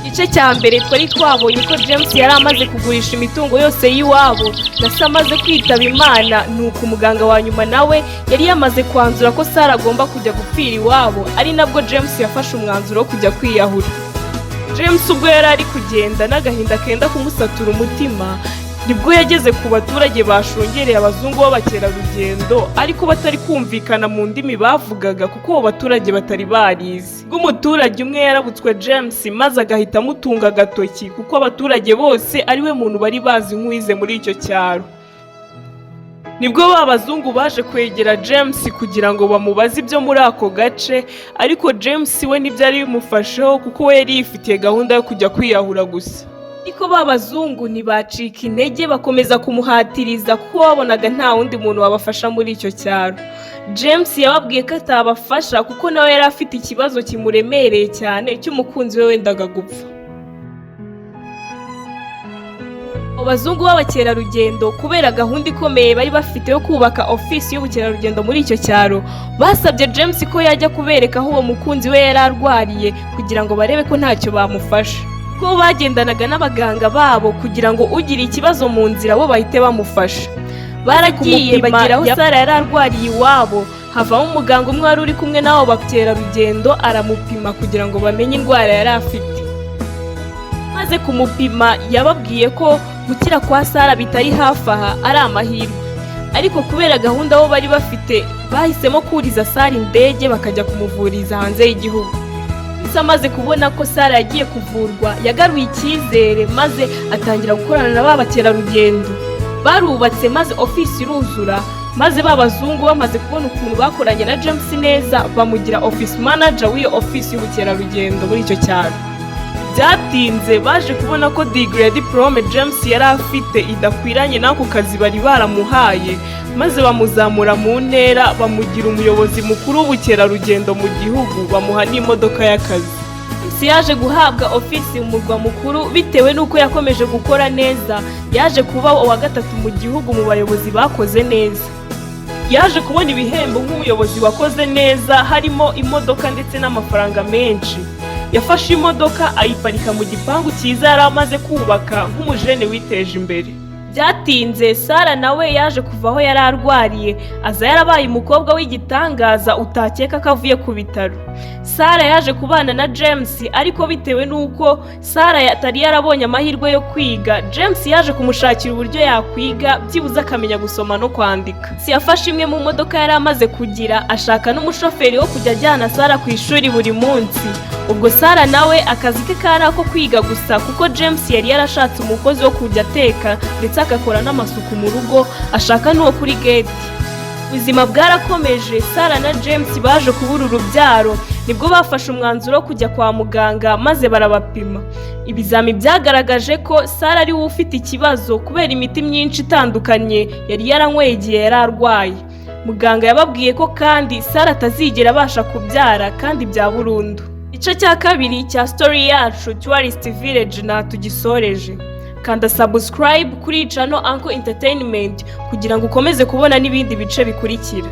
Igice cya mbere twari twabonye ko James yari amaze kugurisha imitungo yose y'iwabo na se amaze kwitaba Imana, nuko umuganga wa nyuma nawe yari yamaze kwanzura ko Sarah agomba kujya gupfira iwabo, ari nabwo James yafashe umwanzuro wo kujya kwiyahura. James ubwo yari ari kugenda n'agahinda kenda kumusatura umutima, nibwo yageze ku baturage bashungereye abazungu b'abakerarugendo ariko batari kumvikana mu ndimi bavugaga kuko abo baturage batari barizi. Ubwo umuturage umwe yarabutswe James maze agahita amutunga agatoki kuko abaturage bose ari we muntu bari bazi nk'uwize muri icyo cyaro. Nibwo ba bazungu baje kwegera James kugira ngo bamubaze ibyo muri ako gace, ariko James we ntibyari bimufasheho kuko we yari yifitiye gahunda yo kujya kwiyahura gusa. Ariko ba bazungu ntibacika intege, bakomeza kumuhatiriza kuko babonaga nta wundi muntu wabafasha muri icyo cyaro. James yababwiye ko atabafasha kuko nawe yari afite ikibazo kimuremereye cyane cy'umukunzi we wendaga gupfa. Abazungu b'abakerarugendo kubera gahunda ikomeye bari bafite yo kubaka ofisi y'ubukerarugendo muri icyo cyaro, basabye James ko yajya kubereka aho uwo mukunzi we yari arwariye kugira ngo barebe ko ntacyo bamufasha. Ko bagendanaga n'abaganga babo kugira ngo ugira ikibazo mu nzira bo bahite bamufasha. Baragiye bagira aho Sarah yari arwariye iwabo, havamo umuganga umwe wari uri kumwe n'abo bakerarugendo aramupima kugira ngo bamenye indwara yari afite. Maze kumupima yababwiye ko gukira kwa Sarah bitari hafi aha ari amahirwe, ariko kubera gahunda bo bari bafite bahisemo kuriza Sarah indege bakajya kumuvuriza hanze y'igihugu. Amaze kubona ko Sarah yagiye kuvurwa yagaruye icyizere maze atangira gukorana na ba bakerarugendo. Barubatse maze ofisi iruzura, maze ba bazungu bamaze kubona ukuntu bakoranye na James neza bamugira office manager w'iyo ofisi y'ubukerarugendo muri icyo cyaro. Byatinze baje kubona ko degree ya diplome James yari afite idakwiranye n'ako kazi bari baramuhaye, maze bamuzamura mu ntera bamugira umuyobozi mukuru w'ubukerarugendo mu gihugu, bamuha n'imodoka y'akazi. Yaje guhabwa ofisi mu murwa mukuru bitewe n'uko yakomeje gukora neza, yaje kuba uwa gatatu mu gihugu mu bayobozi bakoze neza. Yaje kubona ibihembo nk'umuyobozi wakoze neza, harimo imodoka ndetse n'amafaranga menshi. Yafashe imodoka ayiparika mu gipangu cyiza yari amaze kubaka nk'umujene witeje imbere. Byatinze Sarah nawe yaje kuva aho yari arwariye, aza yarabaye umukobwa w'igitangaza utakeka ko avuye ku bitaro. Sarah yaje kubana na James, ariko bitewe n'uko Sarah atari yarabonye amahirwe yo kwiga, James yaje kumushakira uburyo yakwiga byibuze akamenya gusoma no kwandika. Yafashe imwe mu modoka yari amaze kugira, ashaka n'umushoferi wo kujya ajyana Sarah ku ishuri buri munsi. Ubwo Sarah nawe akazi ke kari ako kwiga gusa kuko James yari yarashatse umukozi wo kujya ateka ndetse agakora n'amasuku mu rugo, ashaka n'uwo kuri gate. Ubuzima bwarakomeje, Sarah na James baje kubura urubyaro, nibwo bafashe umwanzuro wo kujya kwa muganga maze barabapima. Ibizami byagaragaje ko Sarah ari we ufite ikibazo kubera imiti myinshi itandukanye yari yaranyweye igihe yari arwaye. Muganga yababwiye ko kandi Sarah atazigera abasha kubyara kandi bya burundu. Igice cya kabiri cya story yacu Tourist Village na tugisoreje. Kanda subscribe kuri channel Uncle Entertainment kugira ngo ukomeze kubona n'ibindi bice bikurikira.